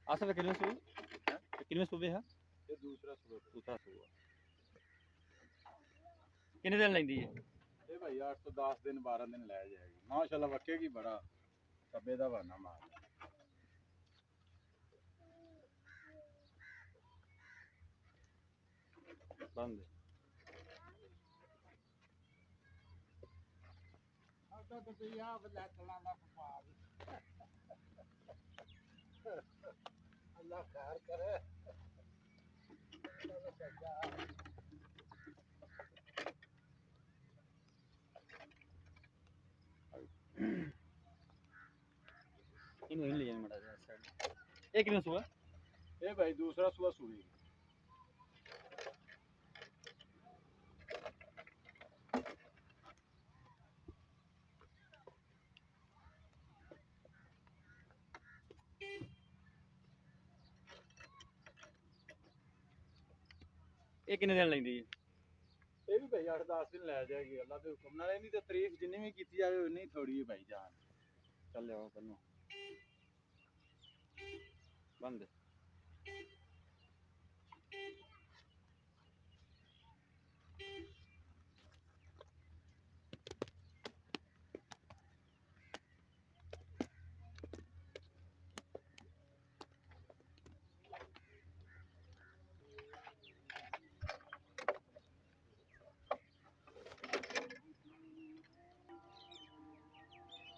ਆਸਫ ਕਿੰਨੇ ਸੂਏ ਕਿੰਨੇ ਸੂਏ ਹੈ ਇਹ ਦੂਸਰਾ ਦੂਸਰਾ ਸੂਆ ਕਿੰਨੇ ਦਿਨ ਲੈਂਦੀ ਹੈ ਇਹ ਭਾਈ 8 ਤੋਂ 10 ਦਿਨ 12 ਦਿਨ ਲੈ ਜਾਏਗੀ ਮਾਸ਼ਾਅੱਲਾ ਵਕੇਗੀ ਬੜਾ ਸੱਬੇ ਦਾ ਬਹਾਨਾ ਮਾਰ ਬੰਦ ਤਾਂ ਤੇ ਆ ਬਲਾਟਣਾ ਦਾ ਪਪਾਰ ਅੱਲਾਹ ਖੈਰ ਕਰੇ ਇਹਨੂੰ ਲੈ ਜਾਣ ਮੜਾ ਜਾ ਸਾਈਡ ਇਹ ਕਿੰਨੇ ਸੂਆ ਇਹ ਭਾਈ ਦੂਸਰਾ ਸੂਆ ਸੂਈ ਇਹ ਕਿੰਨੇ ਦਿਨ ਲੈਂਦੀ ਹੈ ਇਹ ਵੀ ਭਾਈ 8-10 ਦਿਨ ਲੈ ਜਾਏਗੀ ਅੱਲਾ ਦੇ ਹੁਕਮ ਨਾਲ ਇਹਦੀ ਤਾਂ ਤਾਰੀਫ ਜਿੰਨੀ ਵੀ ਕੀਤੀ ਜਾਵੇ ਉਨੀ ਥੋੜੀ ਹੈ ਭਾਈ ਜਾਨ ਚੱਲ ਜਾਓ ਬੰਨੋ ਬੰਦ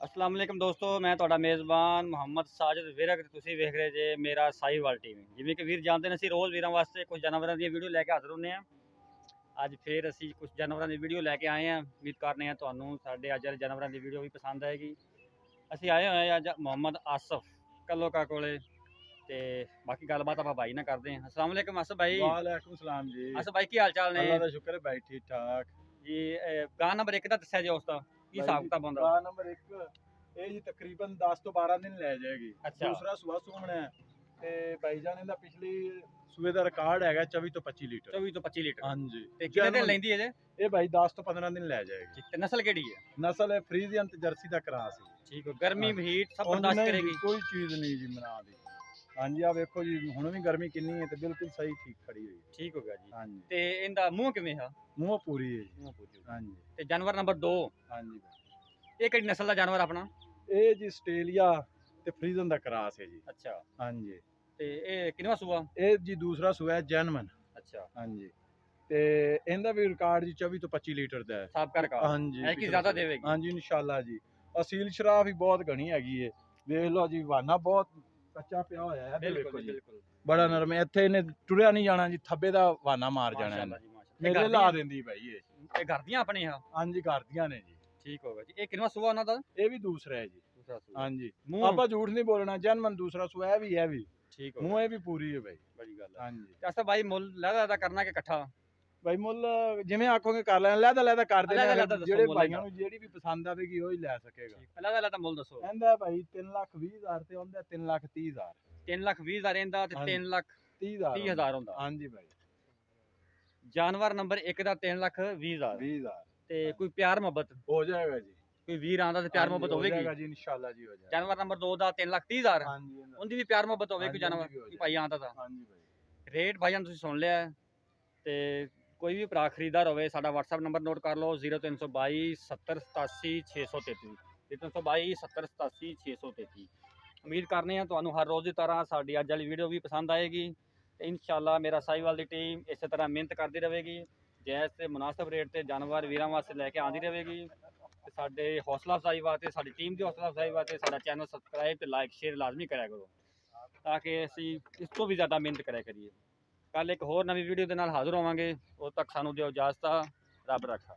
अस्सलाम वालेकुम दोस्तों मैं ਤੁਹਾਡਾ ਮੇਜ਼ਬਾਨ ਮੁਹੰਮਦ ਸਾਜਿਦ ਵਿਰਕ ਤੇ ਤੁਸੀਂ ਵੇਖ ਰਹੇ ਜੇ ਮੇਰਾ ਸਾਹੀਵਾਲ ਟੀਵੀ ਜਿਵੇਂ ਕਿ ਵੀਰ ਜਾਣਦੇ ਨੇ ਅਸੀਂ ਰੋਜ਼ ਵੀਰਾਂ ਵਾਸਤੇ ਕੁਝ ਜਾਨਵਰਾਂ ਦੀਆਂ ਵੀਡੀਓ ਲੈ ਕੇ ਹਾਜ਼ਰ ਹੁੰਦੇ ਆ ਅੱਜ ਫੇਰ ਅਸੀਂ ਕੁਝ ਜਾਨਵਰਾਂ ਦੀ ਵੀਡੀਓ ਲੈ ਕੇ ਆਏ ਆ ਉਮੀਦ ਕਰਨੇ ਆ ਤੁਹਾਨੂੰ ਸਾਡੇ ਅੱਜ ਵਾਲੇ ਜਾਨਵਰਾਂ ਦੀ ਵੀਡੀਓ ਵੀ ਪਸੰਦ ਆਏਗੀ ਅਸੀਂ ਆਏ ਹੋਏ ਅੱਜ ਮੁਹੰਮਦ ਆਸਫ ਕਲੋਕਾ ਕੋਲੇ ਤੇ ਬਾਕੀ ਗੱਲਬਾਤ ਆਪਾਂ ਭਾਈ ਨਾਲ ਕਰਦੇ ਆ अस्सलाम वालेकुम आसफ भाई वालेकुम सलाम जी आसफ भाई ਕੀ ਹਾਲ ਚਾਲ ਨੇ अल्लाह का शुक्र है भाई ठीक ठाक ਜੀ ਗਾਂ ਨੰਬਰ 1 ਦਾ ਦੱਸਿਆ ਜੀ ਉਸ ਦਾ ਕੀ ਹਿਸਾਬ ਕਿਤਾਬ ਹੁੰਦਾ ਗਾਂ ਨੰਬਰ 1 ਇਹ ਜੀ ਤਕਰੀਬਨ 10 ਤੋਂ 12 ਦਿਨ ਲੈ ਜਾਏਗੀ ਅੱਛਾ ਦੂਸਰਾ ਸੂਆ ਸੂਹਣਾ ਹੈ ਤੇ ਭਾਈ ਜਾਨ ਇਹਦਾ ਪਿਛਲੀ ਸੂਏ ਦਾ ਰਿਕਾਰਡ ਹੈਗਾ 24 ਤੋਂ 25 ਲੀਟਰ 24 ਤੋਂ 25 ਲੀਟਰ ਹਾਂਜੀ ਤੇ ਕਿੰਨੇ ਦਿਨ ਲੈਂਦੀ ਹੈ ਜੇ ਇਹ ਭਾਈ 10 ਤੋਂ 15 ਦਿਨ ਲੈ ਜਾਏਗੀ ਤੇ ਨਸਲ ਕਿਹੜੀ ਹੈ ਨਸਲ ਹੈ ਫਰੀਜ਼ੀਅਨ ਤੇ ਜਰਸੀ ਦਾ ਕਰਾਸ ਹੈ ਠੀਕ ਹੈ ਗਰਮੀ ਹੀਟ ਸਭ ਉਂਝ ਬਰਦਾਸ਼ਤ ਨਹੀਂ ਕਰੇਗੀ ਜੀ, ਕੋਈ ਚੀਜ਼ ਨਹੀਂ ਜੀ ਮਨਾ ਦੀ ਹਾਂਜੀ ਆ ਵੇਖੋ ਜੀ ਹੁਣ ਵੀ ਗਰਮੀ ਕਿੰਨੀ ਹੈ ਤੇ ਬਿਲਕੁਲ ਸਹੀ ਠੀਕ ਖੜੀ ਹੋਈ ਹੈ ਠੀਕ ਹੋ ਗਿਆ ਜੀ ਹਾਂਜੀ ਤੇ ਇਹਦਾ ਮੂੰਹ ਕਿਵੇਂ ਹੈ ਮੂੰਹ ਪੂਰੀ ਹੈ ਜੀ ਮੂੰਹ ਪੁੱਛੋ ਹਾਂਜੀ ਤੇ ਜਾਨਵਰ ਨੰਬਰ 2 ਹਾਂਜੀ ਭਾਈ। ਇਹ ਕਿਹੜੀ ਨਸਲ ਦਾ ਜਾਨਵਰ ਆਪਣਾ ਇਹ ਜੀ ਆਸਟ੍ਰੇਲੀਆ ਤੇ ਫਰੀਜ਼ਨ ਦਾ ਕਰਾਸ ਹੈ ਜੀ ਅੱਛਾ ਹਾਂਜੀ ਤੇ ਇਹ ਕਿੰਨਵਾ ਸੂਆ ਇਹ ਜੀ ਦੂਸਰਾ ਸੂਆ ਹੈ ਜੈਨਮਨ ਅੱਛਾ ਹਾਂਜੀ ਤੇ ਇਹਦਾ ਵੀ ਰਿਕਾਰਡ ਜੀ 24 ਤੋਂ 25 ਲੀਟਰ ਦਾ ਹੈ ਸਾਫ ਕਰ ਕਾ ਹਾਂਜੀ ਹੈ ਕਿ ਜ਼ਿਆਦਾ ਦੇਵੇਗੀ ਹਾਂਜੀ ਇਨਸ਼ਾਅੱਲਾ ਜੀ ਅਸੀਲ ਸ਼ਰਾਫ ਵੀ ਬਹੁਤ ਘਣੀ ਹੈਗੀ ਏ ਵੇਖ ਲਓ ਜੀ ਵਾਨਾ ਬਹੁਤ ਕੱਚਾ ਪਿਆ ਹੋਇਆ ਹੈ ਦੇਖੋ ਬਿਲਕੁਲ ਜੀ ਬਿਲਕੁਲ ਬੜਾ ਨਰਮ ਹੈ ਇੱਥੇ ਇਹਨੇ ਟੁਰਿਆ ਨਹੀਂ ਜਾਣਾ ਜੀ ਥੱਬੇ ਦਾ ਵਾਨਾ ਮਾਰ ਜਾਣਾ ਮਾਸ਼ਾਅੱਲਾ ਇਹਨੇ ਜੀ ਮਾਸ਼ਾਅੱਲਾ ਮੇਰੇ ਲਾ ਦਿੰਦੀ ਭਾਈ ਇਹ ਘਰ ਦੀਆਂ ਆਪਣੇ ਆ ਹਾਂਜੀ ਕਰਦੀਆਂ ਨੇ ਜੀ ਠੀਕ ਹੋ ਗਿਆ ਜੀ ਇਹ ਕਿੰਨਵਾ ਸੂਆ ਉਹਨਾਂ ਦਾ ਇਹ ਵੀ ਦੂਸਰਾ ਹੈ ਜੀ ਦੂਸਰਾ ਸੂਆ ਹਾਂਜੀ ਮੂੰਹ ਆਪਾਂ ਝੂਠ ਨਹੀਂ ਬੋਲਣਾ ਜਨਮਨ ਦੂਸਰਾ ਸੂਆ ਹੈ ਵੀ ਇਹ ਵੀ ਠੀਕ ਹੋ ਮੂੰਹ ਇਹ ਵੀ ਪੂਰੀ ਹੈ ਭਾਈ ਬੜੀ ਗੱਲ ਹੈ ਹਾਂਜੀ ਅਸਾਂ ਭਾਈ ਮੁੱਲ ਲਹਿਦਾ ਕਰਨਾ ਕਿ ਇਕੱਠਾ ਭਾਈ ਮੁੱਲ ਜਿਵੇਂ ਆਖੋਗੇ ਕਰ ਲੈਣਾ ਲੈਦਾ ਲੈਦਾ ਕਰ ਲੈਦਾ ਦੇਣਾ ਦੱਸੋ ਜਿਹੜੇ ਮੁੱਲ ਭਾਈਆਂ ਨੂੰ ਜਿਹੜੀ ਵੀ ਪਸੰਦ ਆਵੇਗੀ ਉਹ ਹੀ ਲੈ ਸਕੇਗਾ ਲਹਿਦਾ ਲਹਿਦਾ ਮੁੱਲ ਦੱਸੋ ਇਹਦਾ ਭਾਈ 3,20,000 ਤੇ ਉਹਦਾ 3,30,000 3,20,000 ਇਹਦਾ ਤੇ ਹਾਂਜੀ। 3,30,000 30,000 ਹੁੰਦਾ ਹਾਂਜੀ ਭਾਈ ਜਾਨਵਰ ਨੰਬਰ 1 ਦਾ 3,20,000 20,000 ਤੇ ਕੋਈ ਪਿਆਰ ਮੁਹੱਬਤ ਹੋ ਜਾਏਗਾ ਜੀ ਕੋਈ ਵੀਰ ਆਂਦਾ ਤੇ ਪਿਆਰ ਮੁਹੱਬਤ ਹੋ ਹੋਵੇਗੀ ਜਾਏਗਾ ਜੀ ਇਨਸ਼ਾਅੱਲਾ ਜੀ ਹੋ ਜਾਏਗਾ ਜਾਨਵਰ ਨੰਬਰ 2 ਦਾ 3,30,000 ਹਾਂਜੀ ਉਹਦੀ ਵੀ ਪਿਆਰ ਮੁਹੱਬਤ ਹੋਵੇ ਕੋਈ ਹਾਂਜੀ, ਜਾਨਵਰ ਉਹਦੀ ਵੀ ਹੋ ਕੋਈ ਭਾਈ ਆਂਦਾ ਤਾਂ ਹਾਂਜੀ ਭਾਈ ਰੇਟ ਭਾਈਆਂ ਤੁਸੀਂ ਸੁਣ ਲਿਆ ਹੈ। ਤੇ ਕੋਈ ਵੀ ਭਰਾ ਖਰੀਦਦਾਰ ਹੋਵੇ ਸਾਡਾ WhatsApp ਨੰਬਰ ਨੋਟ ਕਰ ਲਓ 0322 70 87 633 0322 70 87 633 ਉਮੀਦ ਕਰਨੇ ਆ ਤੁਹਾਨੂੰ ਹਰ ਰੋਜ਼ ਦੀ ਤਰ੍ਹਾਂ ਸਾਡੀ ਅੱਜ ਵਾਲੀ ਵੀਡੀਓ ਵੀ ਪਸੰਦ ਆਏਗੀ ਤੇ ਇਨਸ਼ਾਅੱਲਾ ਮੇਰਾ ਸਾਹੀਵਾਲ ਦੀ ਟੀਮ ਇਸੇ ਤਰ੍ਹਾਂ ਮਿਹਨਤ ਕਰਦੀ ਰਹੇਗੀ ਜਾਇਜ਼ ਤੇ ਮੁਨਾਸਬ ਰੇਟ ਤੇ ਜਾਨਵਰ ਵੀਰਾਂ ਵਾਸਤੇ ਲੈ ਕੇ ਆਉਂਦੀ ਰਹੇਗੀ ਤੇ ਸਾਡੇ ਹੌਸਲਾ ਅਫਜ਼ਾਈ ਵਾਸਤੇ ਸਾਡੀ ਟੀਮ ਦੀ ਹੌਸਲਾ ਅਫਜ਼ਾਈ ਵਾਸਤੇ ਸਾਡਾ ਚੈਨਲ ਸਬਸਕ੍ਰਾਈਬ ਤੇ ਲਾਈਕ ਸ਼ੇਅਰ ਲਾਜ਼ਮੀ ਕਰਿਆ ਕਰੋ ਤਾਂ ਕਿ ਅਸੀਂ ਇਸ ਤੋਂ ਵੀ ਜ਼ਿਆਦਾ ਮਿਹਨਤ ਕਰਿਆ ਕਰੀਏ ਕੱਲ ਇੱਕ ਹੋਰ ਨਵੀਂ ਵੀਡੀਓ ਦੇ ਨਾਲ ਹਾਜ਼ਰ ਹੋਵਾਂਗੇ ਉਦੋਂ ਤੱਕ ਸਾਨੂੰ ਦਿਓ ਇਜਾਜ਼ਤ ਰੱਬ ਰੱਖਾ